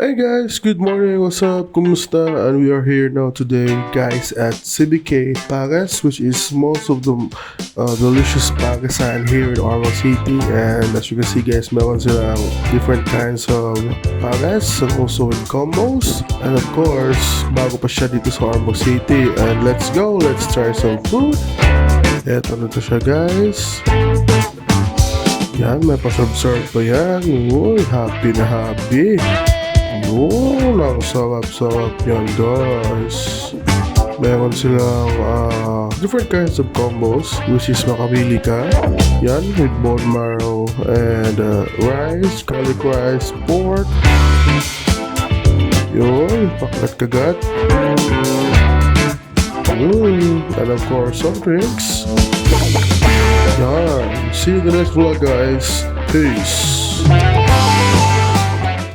Hey guys, good morning, what's up, kumusta? And we are here now today guys at CBK Pares, which is most of the delicious pagasan here in Ormoc City. And as you can see guys, meron silang different kinds of pares and also in combos. And of course, bago pa siya dito sa Ormoc City. And let's go, let's try some food. Eto na to siya guys. Yan, may pasubserve pa yan. Uy, happy na happy. Yun, ang sarap-sarap yan guys. Meron silang different kinds of combos, which is makapili ka. Yan, with bone marrow and rice, garlic rice, pork. Yun, pakat-kagat. And of course, some drinks. Yan, see you in the next vlog guys. Peace.